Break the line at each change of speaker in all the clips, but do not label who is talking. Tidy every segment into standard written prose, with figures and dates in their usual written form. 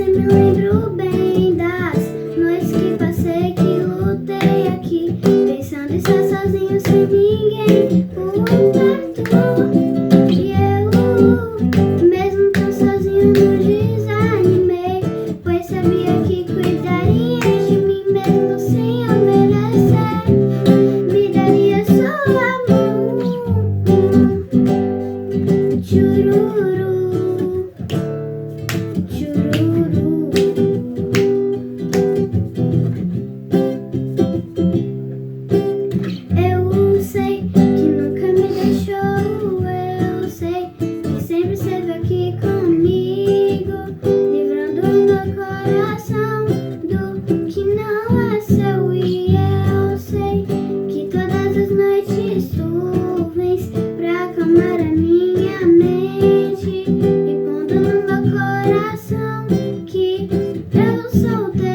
me lembro bem das noites que passei, que lutei aqui, pensando em estar sozinho sem ninguém por perto. E eu, mesmo tão sozinho, não desanimei, pois sabia que cuidaria de mim mesmo sem eu merecer. Me daria sua mão. Chururu, chururu. Eu sei que nunca me deixou, eu sei que sempre esteve aqui comigo, livrando meu coração do que não é seu. E eu sei que todas as noites tu vens pra acalmar a minha mente, e pondo no meu coração que eu sou teu.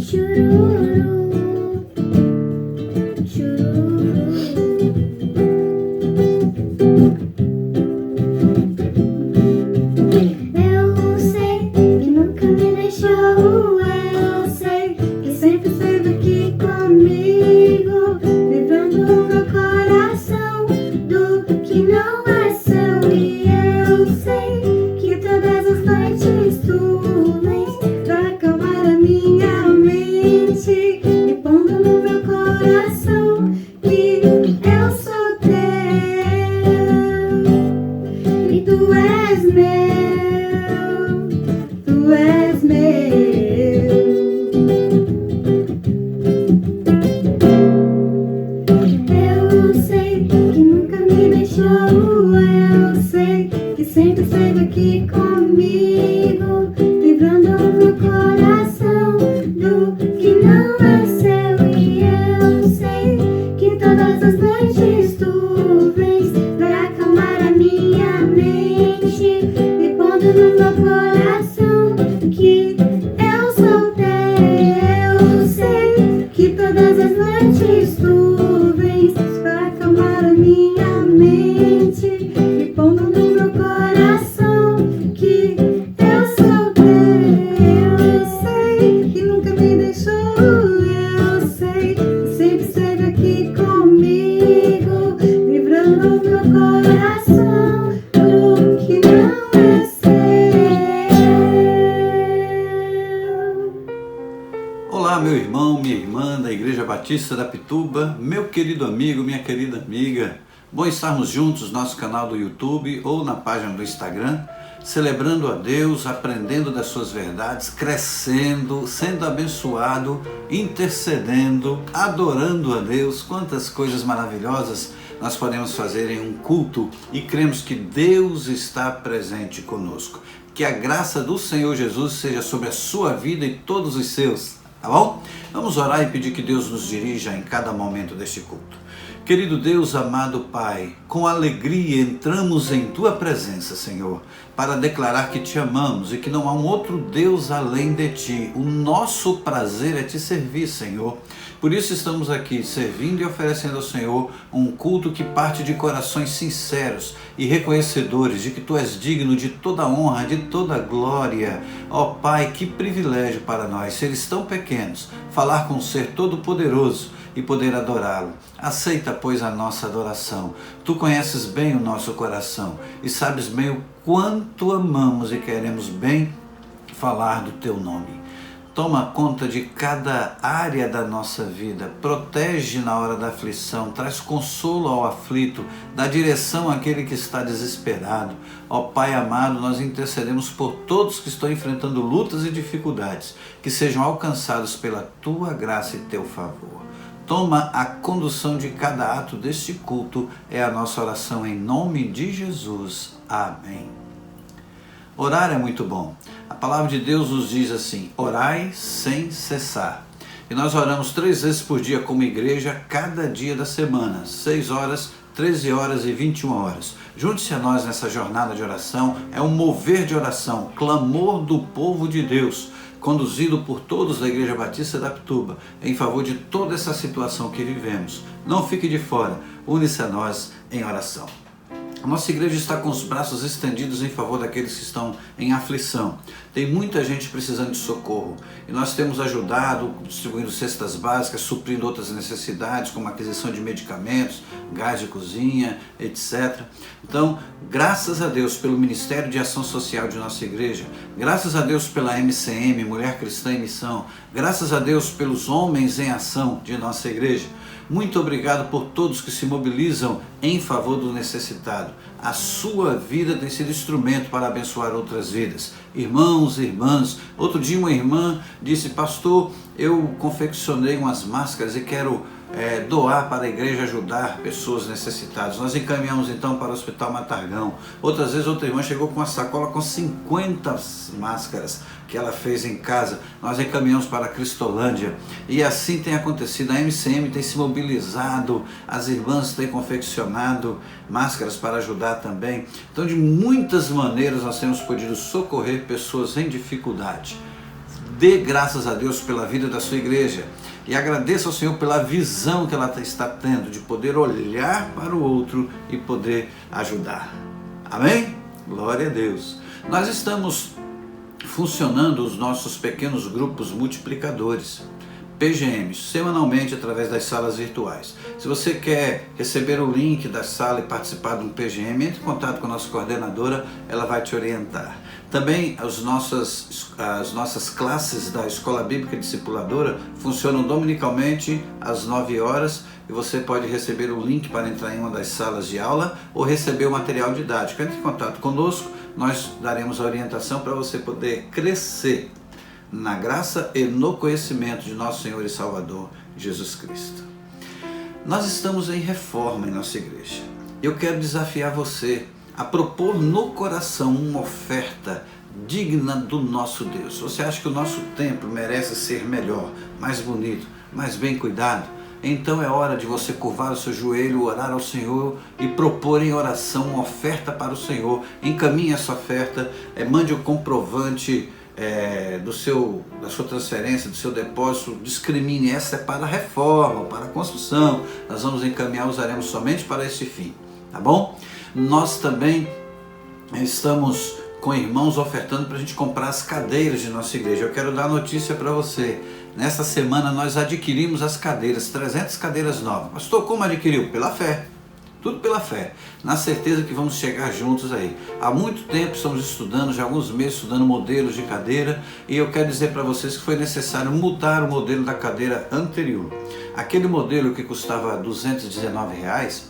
Chururu, chururu. Eu sei que nunca me deixou, eu sei que sempre esteve aqui comigo, livrando o meu coração do que não é seu. E eu sei que todas as noites tu vens pra acalmar a minha mente, e pondo no meu coração que eu sou teu. E tu és meu, tu és meu. Eu sei que nunca me deixou, eu sei que sempre esteve aqui comigo, livrando o meu coração do que não é seu. E eu sei que todas as noites tu vens pra acalmar a minha mente, e pondo no meu coração que eu sou teu. Eu sei que todas as noites tu vens pra acalmar a minha mente, e pondo no meu coração que eu sou teu. Eu sei que nunca me deixou, eu sei que sempre esteve aqui comigo, livrando o meu coração do que não é seu.
Olá, meu irmão, minha irmã da Igreja Batista da Pituba, meu querido amigo, minha querida amiga. Bom estarmos juntos no nosso canal do YouTube ou na página do Instagram, celebrando a Deus, aprendendo das suas verdades, crescendo, sendo abençoado, intercedendo, adorando a Deus. Quantas coisas maravilhosas nós podemos fazer em um culto, e cremos que Deus está presente conosco. Que a graça do Senhor Jesus seja sobre a sua vida e todos os seus. Tá bom? Vamos orar e pedir que Deus nos dirija em cada momento deste culto. Querido Deus, amado Pai, com alegria entramos em Tua presença, Senhor, para declarar que Te amamos e que não há um outro Deus além de Ti. O nosso prazer é Te servir, Senhor. Por isso estamos aqui servindo e oferecendo ao Senhor um culto que parte de corações sinceros e reconhecedores de que Tu és digno de toda honra, de toda glória. Ó Pai, que privilégio para nós, seres tão pequenos, falar com um ser todo-poderoso e poder adorá-lo. Aceita, pois, a nossa adoração. Tu conheces bem o nosso coração e sabes bem o quanto amamos e queremos bem falar do Teu nome. Toma conta de cada área da nossa vida, protege na hora da aflição, traz consolo ao aflito, dá direção àquele que está desesperado. Ó Pai amado, nós intercedemos por todos que estão enfrentando lutas e dificuldades, que sejam alcançados pela Tua graça e Teu favor. Toma a condução de cada ato deste culto, é a nossa oração em nome de Jesus. Amém. Orar é muito bom. A palavra de Deus nos diz assim: orai sem cessar. E nós oramos 3 vezes por dia como igreja, cada dia da semana, 6 horas, 13 horas e 21 horas. Junte-se a nós nessa jornada de oração, é um mover de oração, clamor do povo de Deus, conduzido por todos da Igreja Batista da Pituba, em favor de toda essa situação que vivemos. Não fique de fora, une-se a nós em oração. A nossa igreja está com os braços estendidos em favor daqueles que estão em aflição. Tem muita gente precisando de socorro e nós temos ajudado, distribuindo cestas básicas, suprindo outras necessidades, como aquisição de medicamentos, gás de cozinha, etc. Então, graças a Deus pelo Ministério de Ação Social de nossa igreja, graças a Deus pela MCM, Mulher Cristã em Missão, graças a Deus pelos homens em ação de nossa igreja. Muito obrigado por todos que se mobilizam em favor do necessitado. A sua vida tem sido instrumento para abençoar outras vidas. Irmãos e irmãs, outro dia uma irmã disse: pastor, eu confeccionei umas máscaras e quero doar para a igreja, ajudar pessoas necessitadas. Nós encaminhamos então para o Hospital Matargão. Outras vezes outra irmã chegou com uma sacola com 50 máscaras que ela fez em casa. Nós encaminhamos para a Cristolândia. E assim tem acontecido. A MCM tem se mobilizado, as irmãs têm confeccionado máscaras para ajudar também. Então, de muitas maneiras nós temos podido socorrer pessoas em dificuldade. Dê graças a Deus pela vida da sua igreja e agradeça ao Senhor pela visão que ela está tendo de poder olhar para o outro e poder ajudar. Amém? Glória a Deus. Nós estamos funcionando os nossos pequenos grupos multiplicadores, PGMs, semanalmente através das salas virtuais. Se você quer receber o link da sala e participar de um PGM, entre em contato com a nossa coordenadora, ela vai te orientar. Também as nossas classes da Escola Bíblica Discipuladora funcionam dominicalmente às 9 horas e você pode receber o link para entrar em uma das salas de aula ou receber o material didático. Entre em contato conosco, nós daremos a orientação para você poder crescer na graça e no conhecimento de nosso Senhor e Salvador Jesus Cristo. Nós estamos em reforma em nossa igreja. Eu quero desafiar você a propor no coração uma oferta digna do nosso Deus. Você acha que o nosso templo merece ser melhor, mais bonito, mais bem cuidado? Então é hora de você curvar o seu joelho, orar ao Senhor e propor em oração uma oferta para o Senhor. Encaminhe essa oferta, mande o comprovante da sua transferência, do seu depósito, discrimine, essa é para a reforma, para a construção. Nós vamos encaminhar, usaremos somente para esse fim, tá bom? Nós também estamos com irmãos ofertando para a gente comprar as cadeiras de nossa igreja. Eu quero dar notícia para você. Nesta semana nós adquirimos as cadeiras, 300 cadeiras novas. Pastor, como adquiriu? Pela fé. Tudo pela fé, na certeza que vamos chegar juntos aí. Há muito tempo estamos estudando, já há alguns meses estudando modelos de cadeira, e eu quero dizer para vocês que foi necessário mudar o modelo da cadeira anterior. Aquele modelo que custava R$219,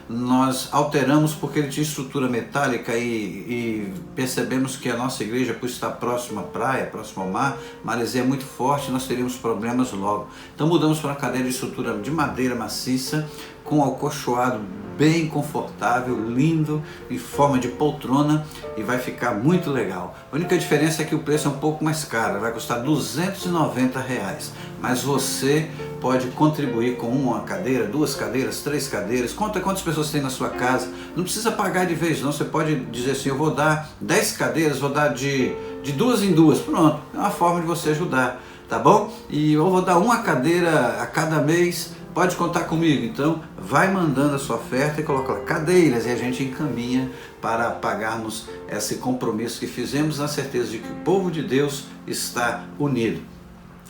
nós alteramos porque ele tinha estrutura metálica e percebemos que a nossa igreja, por estar próxima à praia, próxima ao mar, maresia muito forte, nós teríamos problemas logo. Então mudamos para uma cadeira de estrutura de madeira maciça, com acolchoado bem confortável, lindo, em forma de poltrona, e vai ficar muito legal. A única diferença é que o preço é um pouco mais caro, vai custar R$290, mas você pode contribuir com uma cadeira, 2 cadeiras, 3 cadeiras, conta quantas pessoas tem na sua casa, não precisa pagar de vez não, você pode dizer assim: eu vou dar 10 cadeiras, vou dar de 2 em 2, pronto, é uma forma de você ajudar, tá bom? E eu vou dar uma cadeira a cada mês, pode contar comigo. Então vai mandando a sua oferta e coloca lá cadeiras, e a gente encaminha para pagarmos esse compromisso que fizemos, na certeza de que o povo de Deus está unido.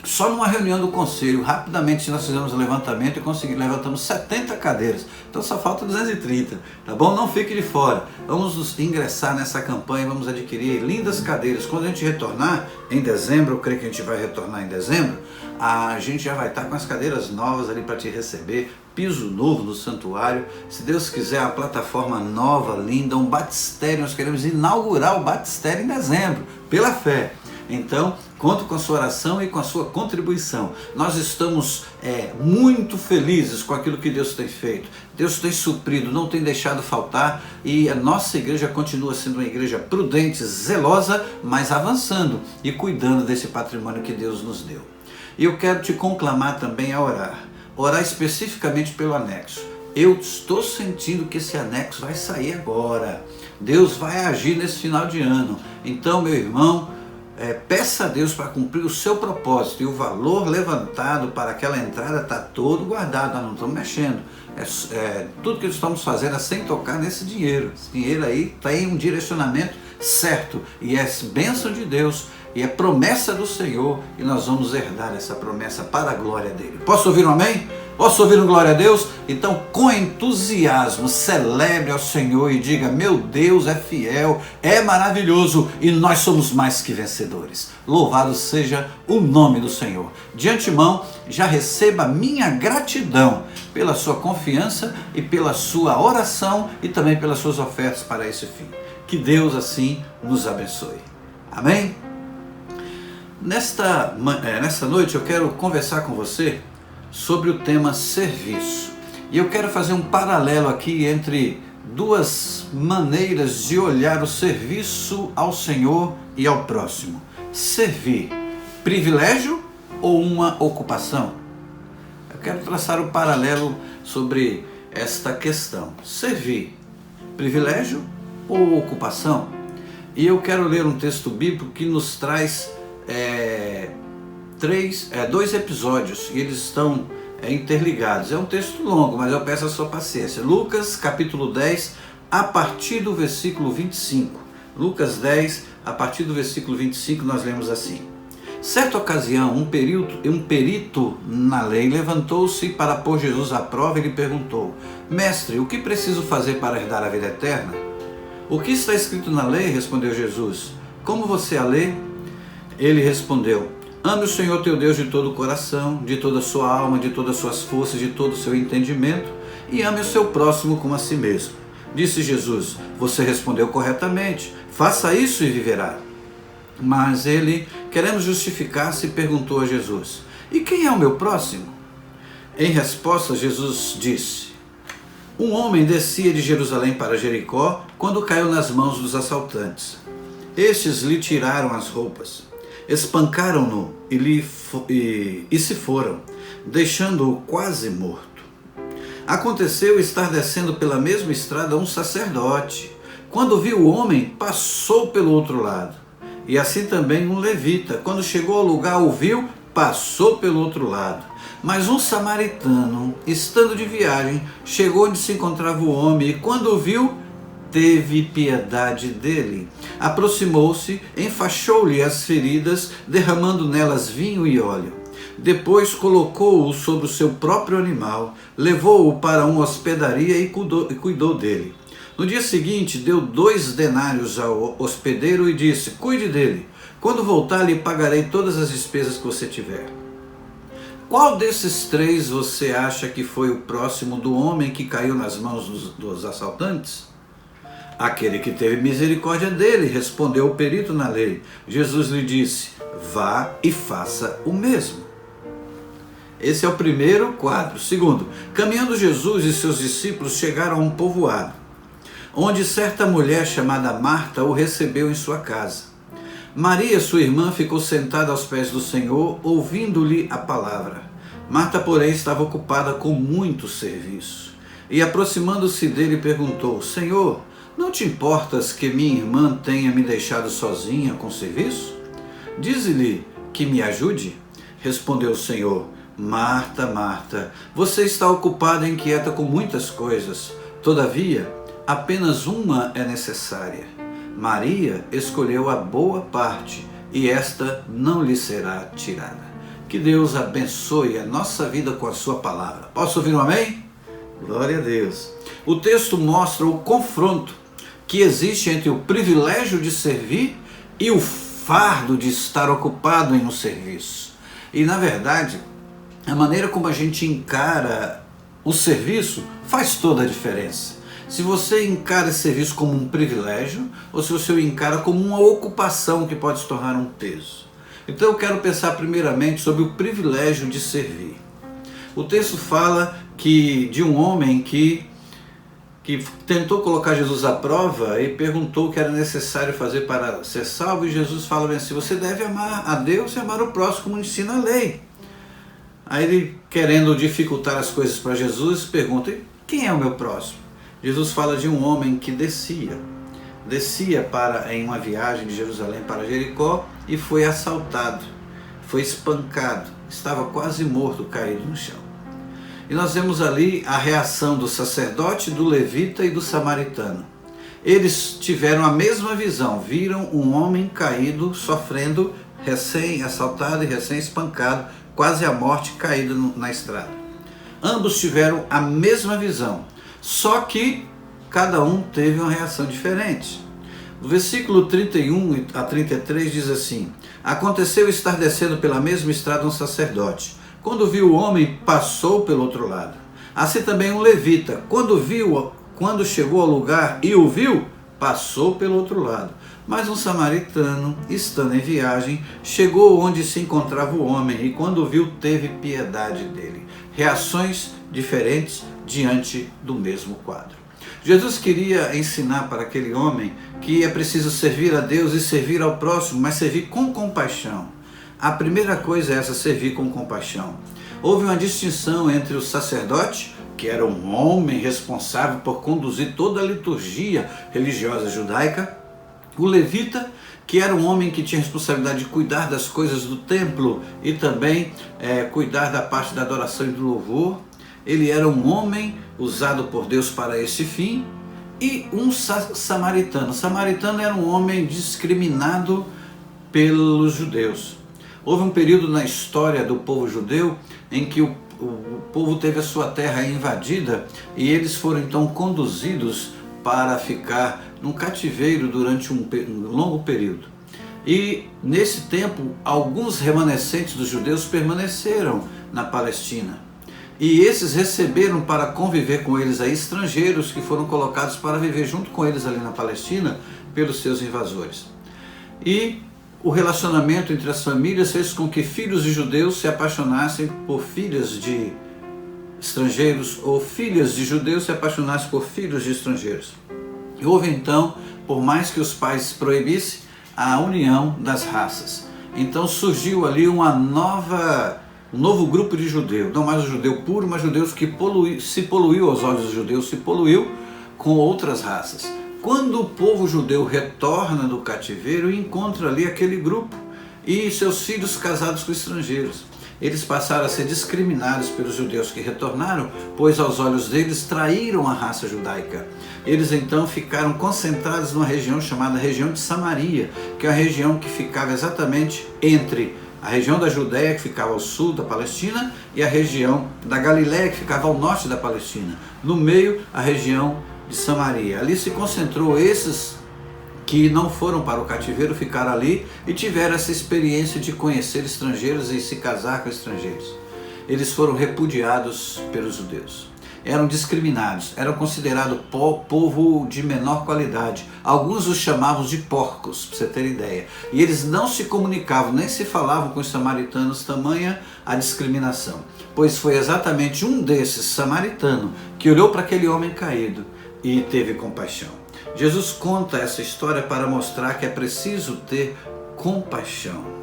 Só numa reunião do conselho, rapidamente nós fizemos um levantamento e levantamos 70 cadeiras. Então só falta 230, tá bom? Não fique de fora. Vamos nos ingressar nessa campanha, vamos adquirir lindas cadeiras. Quando a gente retornar em dezembro, eu creio que a gente vai retornar em dezembro, a gente já vai estar com as cadeiras novas ali para te receber, piso novo no santuário, se Deus quiser, uma plataforma nova, linda, um batistério. Nós queremos inaugurar o batistério em dezembro, pela fé. Então, conto com a sua oração e com a sua contribuição. Nós estamos muito felizes com aquilo que Deus tem feito. Deus tem suprido, não tem deixado faltar, e a nossa igreja continua sendo uma igreja prudente, zelosa, mas avançando e cuidando desse patrimônio que Deus nos deu. E eu quero te conclamar também a orar especificamente pelo anexo. Eu estou sentindo que esse anexo vai sair agora. Deus vai agir nesse final de ano. Então, meu irmão, peça a Deus para cumprir o seu propósito, e o valor levantado para aquela entrada está todo guardado, nós não estamos mexendo. Tudo que estamos fazendo é sem tocar nesse dinheiro. Esse dinheiro aí tem um direcionamento certo, e é bênção de Deus, e é promessa do Senhor, e nós vamos herdar essa promessa para a glória dele. Posso ouvir um amém? Posso ouvir um glória a Deus? Então, com entusiasmo, celebre ao Senhor e diga: meu Deus é fiel, é maravilhoso, e nós somos mais que vencedores. Louvado seja o nome do Senhor. De antemão, já receba minha gratidão pela sua confiança e pela sua oração e também pelas suas ofertas para esse fim. Que Deus assim nos abençoe. Amém? Nesta noite eu quero conversar com você sobre o tema serviço. E eu quero fazer um paralelo aqui entre duas maneiras de olhar o serviço ao Senhor e ao próximo. Servir, privilégio ou uma ocupação? Eu quero traçar um paralelo sobre esta questão. Servir, privilégio ou ocupação? E eu quero ler um texto bíblico que nos traz dois episódios, e eles estão interligados. É um texto longo, mas eu peço a sua paciência. Lucas capítulo 10, a partir do versículo 25. Lucas 10, a partir do versículo 25, nós lemos assim: certa ocasião, um perito na lei levantou-se para pôr Jesus à prova e lhe perguntou: mestre, o que preciso fazer para herdar a vida eterna? O que está escrito na lei? Respondeu Jesus. Como você a lê? Ele respondeu: ame o Senhor teu Deus de todo o coração, de toda a sua alma, de todas as suas forças, de todo o seu entendimento, e ame o seu próximo como a si mesmo. Disse Jesus: você respondeu corretamente, faça isso e viverá. Mas ele, querendo justificar-se, perguntou a Jesus: e quem é o meu próximo? Em resposta, Jesus disse: um homem descia de Jerusalém para Jericó quando caiu nas mãos dos assaltantes. Estes lhe tiraram as roupas, espancaram-no e se foram, deixando-o quase morto. Aconteceu estar descendo pela mesma estrada um sacerdote. Quando viu o homem, passou pelo outro lado. E assim também um levita. Quando chegou ao lugar, o viu, passou pelo outro lado. Mas um samaritano, estando de viagem, chegou onde se encontrava o homem, e quando o viu, teve piedade dele. Aproximou-se, enfaixou-lhe as feridas, derramando nelas vinho e óleo. Depois colocou-o sobre o seu próprio animal, levou-o para uma hospedaria e cuidou dele. No dia seguinte, deu 2 denários ao hospedeiro e disse: cuide dele. Quando voltar, lhe pagarei todas as despesas que você tiver. Qual desses 3 você acha que foi o próximo do homem que caiu nas mãos dos assaltantes? Aquele que teve misericórdia dele, respondeu o perito na lei. Jesus lhe disse: vá e faça o mesmo. Esse é o primeiro quadro. Segundo, caminhando Jesus e seus discípulos chegaram a um povoado, onde certa mulher chamada Marta o recebeu em sua casa. Maria, sua irmã, ficou sentada aos pés do Senhor, ouvindo-lhe a palavra. Marta, porém, estava ocupada com muito serviço. E aproximando-se dele, perguntou: Senhor, não te importas que minha irmã tenha me deixado sozinha com serviço? Dize-lhe que me ajude. Respondeu o Senhor: Marta, Marta, você está ocupada e inquieta com muitas coisas. Todavia, apenas uma é necessária. Maria escolheu a boa parte, e esta não lhe será tirada. Que Deus abençoe a nossa vida com a sua palavra. Posso ouvir um amém? Glória a Deus. O texto mostra o confronto que existe entre o privilégio de servir e o fardo de estar ocupado em um serviço. E na verdade, a maneira como a gente encara o serviço faz toda a diferença. Se você encara esse serviço como um privilégio ou se você o encara como uma ocupação que pode se tornar um peso. Então eu quero pensar primeiramente sobre o privilégio de servir. O texto fala de um homem que tentou colocar Jesus à prova e perguntou o que era necessário fazer para ser salvo, e Jesus fala bem assim: você deve amar a Deus e amar o próximo como ensina a lei. Aí ele, querendo dificultar as coisas para Jesus, pergunta: quem é o meu próximo? Jesus fala de um homem que descia descia em uma viagem de Jerusalém para Jericó e foi assaltado, foi espancado, estava quase morto, caído no chão. E nós vemos ali a reação do sacerdote, do levita e do samaritano. Eles tiveram a mesma visão, viram um homem caído, sofrendo, recém-assaltado e recém-espancado, quase à morte, caído na estrada. Ambos tiveram a mesma visão, só que cada um teve uma reação diferente. O versículo 31 a 33 diz assim: aconteceu estar descendo pela mesma estrada um sacerdote. Quando viu o homem, passou pelo outro lado. Assim também um levita, quando chegou ao lugar e o viu, passou pelo outro lado. Mas um samaritano, estando em viagem, chegou onde se encontrava o homem e quando o viu, teve piedade dele. Reações diferentes diante do mesmo quadro. Jesus queria ensinar para aquele homem que é preciso servir a Deus e servir ao próximo, mas servir com compaixão. A primeira coisa é essa, servir com compaixão. Houve uma distinção entre o sacerdote, que era um homem responsável por conduzir toda a liturgia religiosa judaica, o levita, que era um homem que tinha a responsabilidade de cuidar das coisas do templo e também cuidar da parte da adoração e do louvor. Ele era um homem usado por Deus para esse fim. E um samaritano. O samaritano era um homem discriminado pelos judeus. Houve um período na história do povo judeu em que o povo teve a sua terra invadida e eles foram então conduzidos para ficar num cativeiro durante um longo período. E nesse tempo, alguns remanescentes dos judeus permaneceram na Palestina. E esses receberam para conviver com eles aí estrangeiros que foram colocados para viver junto com eles ali na Palestina pelos seus invasores. E o relacionamento entre as famílias fez com que filhos de judeus se apaixonassem por filhas de estrangeiros ou filhas de judeus se apaixonassem por filhos de estrangeiros. E houve então, por mais que os pais proibissem, a união das raças. Então surgiu ali um novo grupo de judeus, não mais o judeu puro, mas judeus que se poluiu aos olhos dos judeus, se poluiu com outras raças. Quando o povo judeu retorna do cativeiro, encontra ali aquele grupo e seus filhos casados com estrangeiros. Eles passaram a ser discriminados pelos judeus que retornaram, pois aos olhos deles traíram a raça judaica. Eles então ficaram concentrados numa região chamada região de Samaria, que é a região que ficava exatamente entre a região da Judéia, que ficava ao sul da Palestina, e a região da Galiléia, que ficava ao norte da Palestina. No meio, a região de Samaria. Ali se concentrou esses que não foram para o cativeiro, ficaram ali e tiveram essa experiência de conhecer estrangeiros e se casar com estrangeiros. Eles foram repudiados pelos judeus. Eram discriminados, eram considerados povo de menor qualidade. Alguns os chamavam de porcos, para você ter ideia. E eles não se comunicavam, nem se falavam com os samaritanos, tamanha a discriminação. Pois foi exatamente um desses, samaritano, que olhou para aquele homem caído e teve compaixão. Jesus conta essa história para mostrar que é preciso ter compaixão.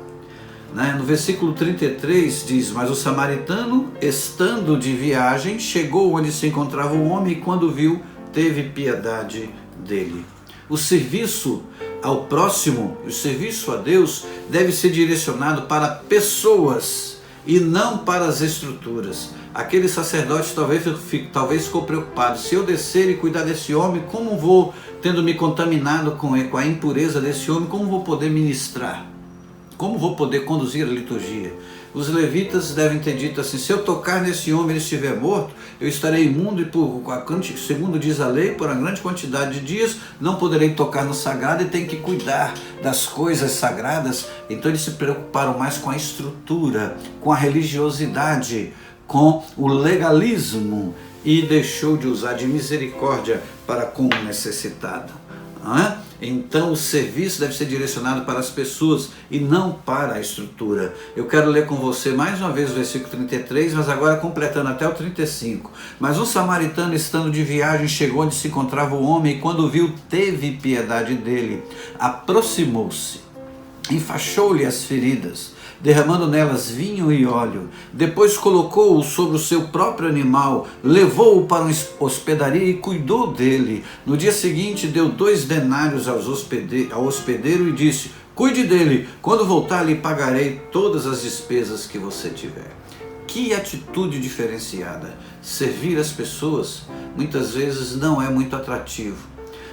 No versículo 33 diz: mas o samaritano, estando de viagem, chegou onde se encontrava o homem e quando viu, teve piedade dele. O serviço ao próximo, o serviço a Deus deve ser direcionado para pessoas e não para as estruturas. Aquele sacerdote talvez ficou preocupado: se eu descer e cuidar desse homem, como vou, tendo me contaminado com a impureza desse homem, como vou poder ministrar? Como vou poder conduzir a liturgia? Os levitas devem ter dito assim: se eu tocar nesse homem e ele estiver morto, eu estarei imundo e, segundo diz a lei, por uma grande quantidade de dias, não poderei tocar no sagrado e tenho que cuidar das coisas sagradas. Então eles se preocuparam mais com a estrutura, com a religiosidade, com o legalismo e deixou de usar de misericórdia para com o necessitado. Então o serviço deve ser direcionado para as pessoas e não para a estrutura. Eu quero ler com você mais uma vez o versículo 33, mas agora completando até o 35. Mas um samaritano, estando de viagem, chegou onde se encontrava o homem e quando viu, teve piedade dele. Aproximou-se, enfaixou-lhe as feridas, derramando nelas vinho e óleo. Depois colocou-o sobre o seu próprio animal, levou-o para uma hospedaria e cuidou dele. No dia seguinte deu 2 denários ao hospedeiro e disse: cuide dele, quando voltar lhe pagarei todas as despesas que você tiver. Que atitude diferenciada! Servir as pessoas muitas vezes não é muito atrativo,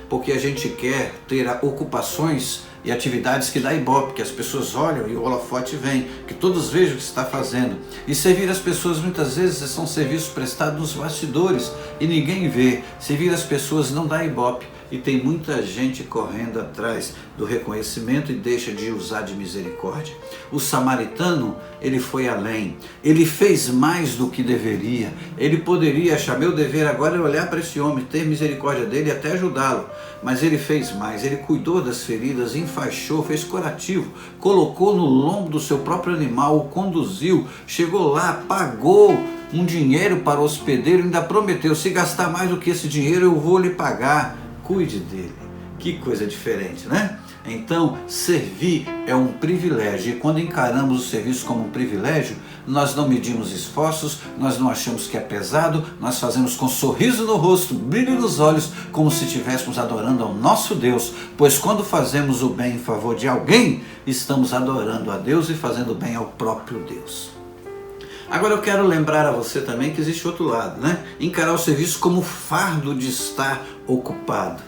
porque a gente quer ter ocupações e atividades que dá ibope, que as pessoas olham e o holofote vem, que todos vejam o que você está fazendo. E servir as pessoas muitas vezes são serviços prestados nos bastidores e ninguém vê. Servir as pessoas não dá ibope. E tem muita gente correndo atrás do reconhecimento e deixa de usar de misericórdia. O samaritano, ele foi além, ele fez mais do que deveria. Ele poderia achar: meu dever agora é olhar para esse homem, ter misericórdia dele e até ajudá-lo. Mas ele fez mais, ele cuidou das feridas, enfaixou, fez curativo, colocou no lombo do seu próprio animal, o conduziu, chegou lá, pagou um dinheiro para o hospedeiro, ainda prometeu: se gastar mais do que esse dinheiro eu vou lhe pagar. Cuide dele. Que coisa diferente, né? Então, servir é um privilégio, e quando encaramos o serviço como um privilégio, nós não medimos esforços, nós não achamos que é pesado, nós fazemos com sorriso no rosto, brilho nos olhos, como se estivéssemos adorando ao nosso Deus, pois quando fazemos o bem em favor de alguém, estamos adorando a Deus e fazendo bem ao próprio Deus. Agora eu quero lembrar a você também que existe outro lado, né? Encarar o serviço como fardo de estar ocupado.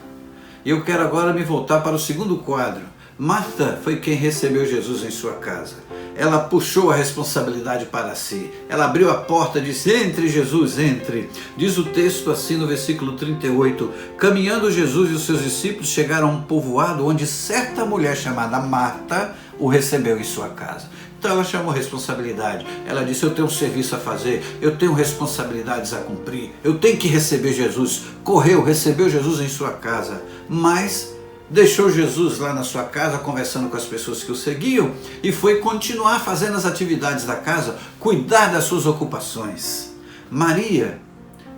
E eu quero agora me voltar para o segundo quadro. Marta foi quem recebeu Jesus em sua casa. Ela puxou a responsabilidade para si. Ela abriu a porta e disse: entre, Jesus, entre. Diz o texto assim no versículo 38. Caminhando Jesus e os seus discípulos chegaram a um povoado onde certa mulher chamada Marta o recebeu em sua casa. Então ela chamou responsabilidade. Ela disse: eu tenho um serviço a fazer, eu tenho responsabilidades a cumprir, eu tenho que receber Jesus. Correu, recebeu Jesus em sua casa, mas deixou Jesus lá na sua casa conversando com as pessoas que o seguiam e foi continuar fazendo as atividades da casa, cuidar das suas ocupações. Maria,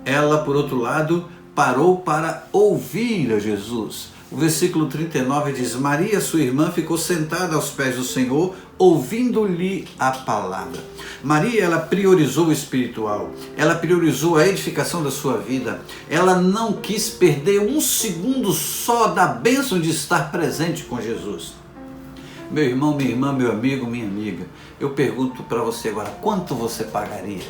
ela por outro lado, parou para ouvir a Jesus. O versículo 39 diz: Maria, sua irmã, ficou sentada aos pés do Senhor, ouvindo-lhe a palavra. Maria, ela priorizou o espiritual, ela priorizou a edificação da sua vida, ela não quis perder um segundo só da bênção de estar presente com Jesus. Meu irmão, minha irmã, meu amigo, minha amiga, eu pergunto para você agora: quanto você pagaria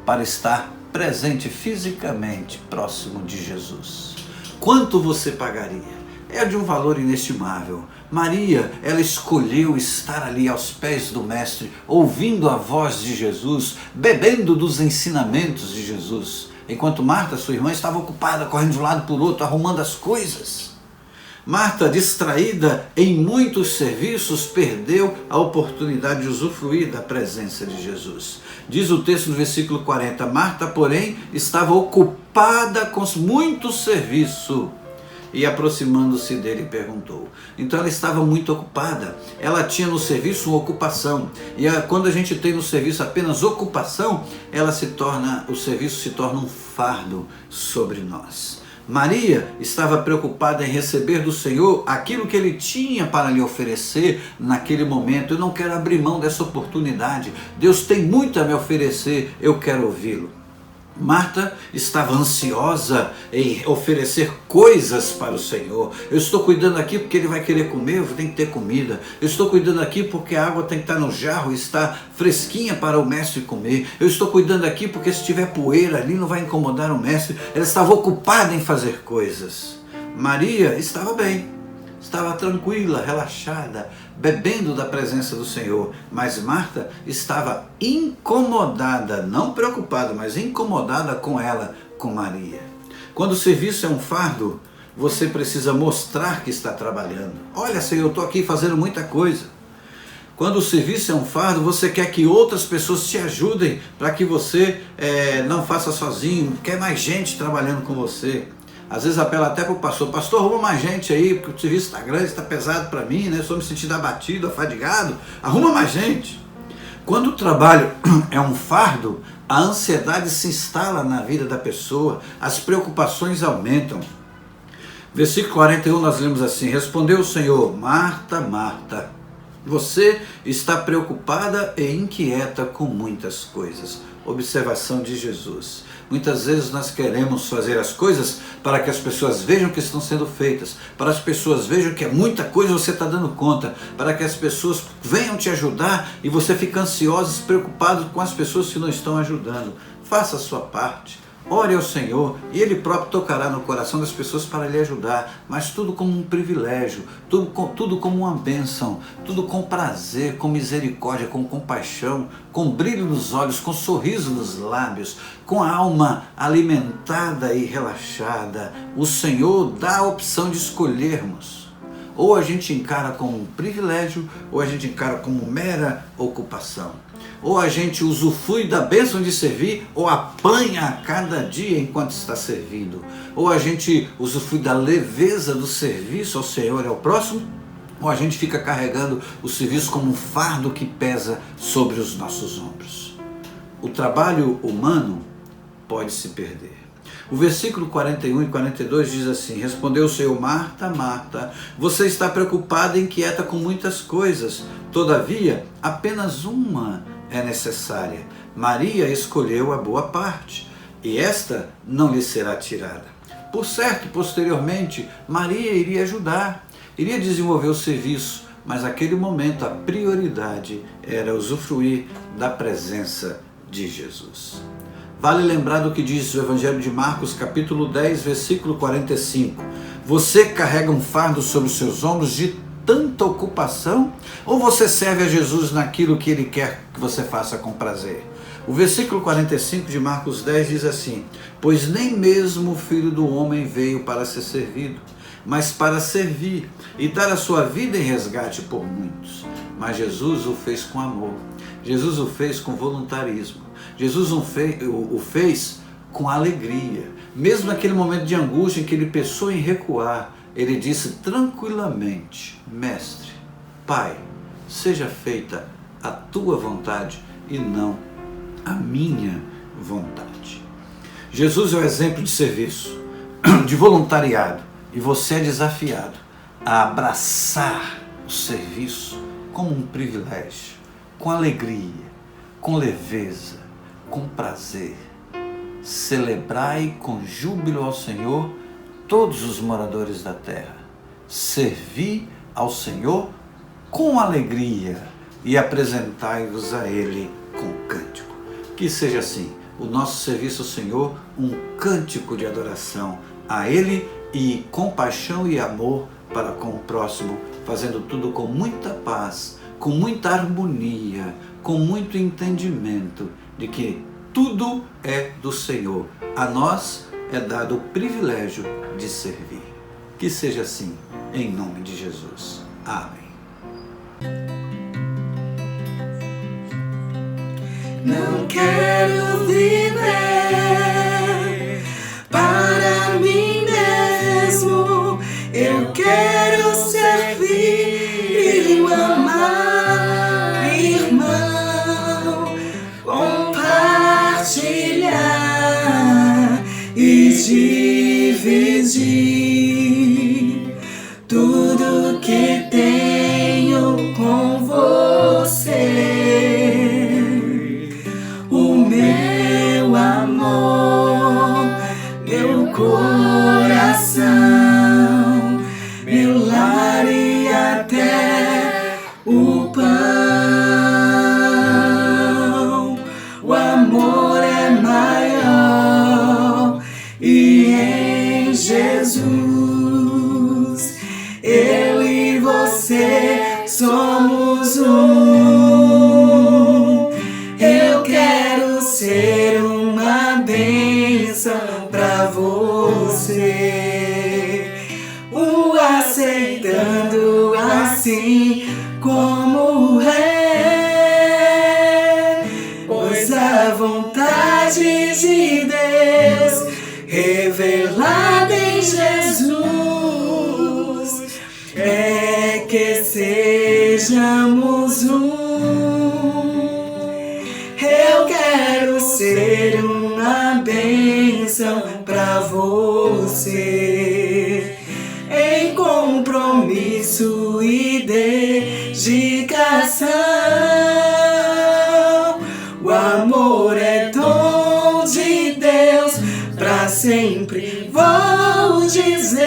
para estar presente fisicamente próximo de Jesus? Quanto você pagaria? É de um valor inestimável. Maria, ela escolheu estar ali aos pés do Mestre, ouvindo a voz de Jesus, bebendo dos ensinamentos de Jesus, enquanto Marta, sua irmã, estava ocupada, correndo de um lado para o outro, arrumando as coisas. Marta, distraída em muitos serviços, perdeu a oportunidade de usufruir da presença de Jesus. Diz o texto no versículo 40, Marta, porém, estava ocupada com muito serviço. E aproximando-se dele perguntou. Então ela estava muito ocupada, ela tinha no serviço uma ocupação. E quando a gente tem no serviço apenas ocupação, o serviço se torna um fardo sobre nós. Maria estava preocupada em receber do Senhor aquilo que Ele tinha para lhe oferecer naquele momento. Eu não quero abrir mão dessa oportunidade. Deus tem muito a me oferecer, eu quero ouvi-lo. Marta estava ansiosa em oferecer coisas para o Senhor. Eu estou cuidando aqui porque Ele vai querer comer, eu tenho que ter comida. Eu estou cuidando aqui porque a água tem que estar no jarro e está fresquinha para o mestre comer. Eu estou cuidando aqui porque se tiver poeira ali não vai incomodar o mestre. Ela estava ocupada em fazer coisas. Maria estava bem, estava tranquila, relaxada, bebendo da presença do Senhor. Mas Marta estava incomodada, não preocupada, mas incomodada com ela, com Maria. Quando o serviço é um fardo, você precisa mostrar que está trabalhando. Olha, Senhor, eu estou aqui fazendo muita coisa. Quando o serviço é um fardo, você quer que outras pessoas te ajudem para que você não faça sozinho, quer mais gente trabalhando com você. Às vezes apela até para o pastor: pastor, arruma mais gente aí, porque o serviço está grande, está pesado para mim, né? Estou me sentindo abatido, afadigado, arruma mais gente. Quando o trabalho é um fardo, a ansiedade se instala na vida da pessoa, as preocupações aumentam. Versículo 41 nós lemos assim: respondeu o Senhor: Marta, Marta, Você está preocupada e inquieta com muitas coisas. Observação de Jesus. Muitas vezes nós queremos fazer as coisas para que as pessoas vejam que estão sendo feitas, para as pessoas vejam que é muita coisa você está dando conta, para que as pessoas venham te ajudar e você fica ansioso, preocupado com as pessoas que não estão ajudando. Faça a sua parte. Ore ao Senhor e Ele próprio tocará no coração das pessoas para lhe ajudar, mas tudo como um privilégio, tudo como uma bênção, tudo com prazer, com misericórdia, com compaixão, com brilho nos olhos, com sorriso nos lábios, com a alma alimentada e relaxada. O Senhor dá a opção de escolhermos. Ou a gente encara como um privilégio, ou a gente encara como mera ocupação. Ou a gente usufrui da bênção de servir, ou apanha a cada dia enquanto está servindo. Ou a gente usufrui da leveza do serviço ao Senhor e ao próximo, ou a gente fica carregando o serviço como um fardo que pesa sobre os nossos ombros. O trabalho humano pode se perder. O versículo 41 e 42 diz assim: respondeu o Senhor: Marta, Marta, você está preocupada e inquieta com muitas coisas, todavia apenas uma é necessária. Maria escolheu a boa parte, e esta não lhe será tirada. Por certo, posteriormente, Maria iria ajudar, iria desenvolver o serviço, mas naquele momento a prioridade era usufruir da presença de Jesus. Vale lembrar do que diz o Evangelho de Marcos, capítulo 10, versículo 45. Você carrega um fardo sobre os seus ombros de tanta ocupação? Ou você serve a Jesus naquilo que Ele quer que você faça com prazer? O versículo 45 de Marcos 10 diz assim: pois nem mesmo o Filho do Homem veio para ser servido, mas para servir e dar a sua vida em resgate por muitos. Mas Jesus o fez com amor, Jesus o fez com voluntarismo, Jesus o fez com alegria. Mesmo naquele momento de angústia em que ele pensou em recuar, ele disse tranquilamente: Mestre, Pai, seja feita a tua vontade e não a minha vontade. Jesus é o exemplo de serviço, de voluntariado, e você é desafiado a abraçar o serviço como um privilégio, com alegria, com leveza, com prazer. Celebrai com júbilo ao Senhor todos os moradores da terra. Servi ao Senhor com alegria e apresentai-vos a Ele com cântico. Que seja assim, o nosso serviço ao Senhor, um cântico de adoração a Ele e compaixão e amor para com o próximo, fazendo tudo com muita paz, com muita harmonia, com muito entendimento de que tudo é do Senhor. A nós é dado o privilégio de servir. Que seja assim, em nome de Jesus. Amém.
Não quero viver para mim mesmo, eu quero servir e amar, irmão, compartilhar e dividir tudo que tenho com você. Meu amor, meu coração, meu lar e até o pão. O amor é maior e em Jesus eu e você somos um. Eu quero ser uma bênção pra você, o aceitando assim como é, pois a vontade de Deus revelada em Jesus é que sejamos um. Eu quero ser uma bênção pra você, em compromisso e dedicação.
coração. O amor é dom de Deus, pra sempre vou dizer,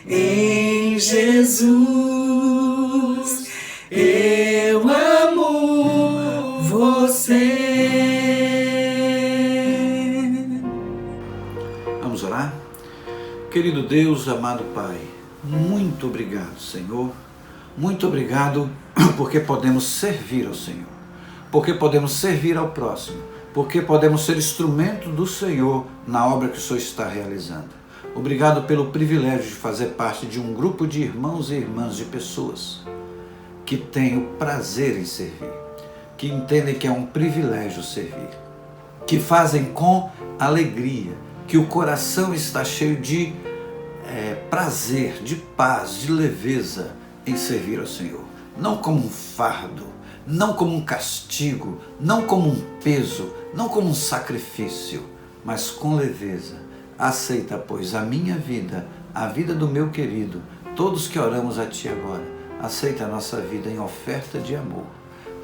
em Jesus eu amo você.
Vamos orar? Querido Deus, amado Pai, muito obrigado, Senhor. Muito obrigado porque podemos servir ao Senhor, porque podemos servir ao próximo, porque podemos ser instrumento do Senhor na obra que o Senhor está realizando. Obrigado pelo privilégio de fazer parte de um grupo de irmãos e irmãs, de pessoas que têm o prazer em servir, que entendem que é um privilégio servir, que fazem com alegria, que o coração está cheio de prazer, de paz, de leveza em servir ao Senhor. Não como um fardo, não como um castigo, não como um peso, não como um sacrifício, mas com leveza. Aceita, pois, a minha vida, a vida do meu querido, todos que oramos a Ti agora, aceita a nossa vida em oferta de amor,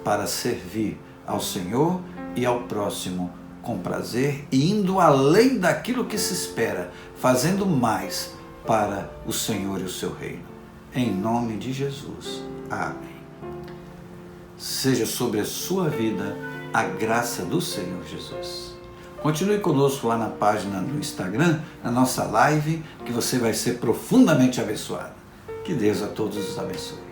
para servir ao Senhor e ao próximo com prazer e indo além daquilo que se espera, fazendo mais para o Senhor e o seu reino. Em nome de Jesus. Amém. Seja sobre a sua vida a graça do Senhor Jesus. Continue conosco lá na página do Instagram, na nossa live, que você vai ser profundamente abençoado. Que Deus a todos os abençoe.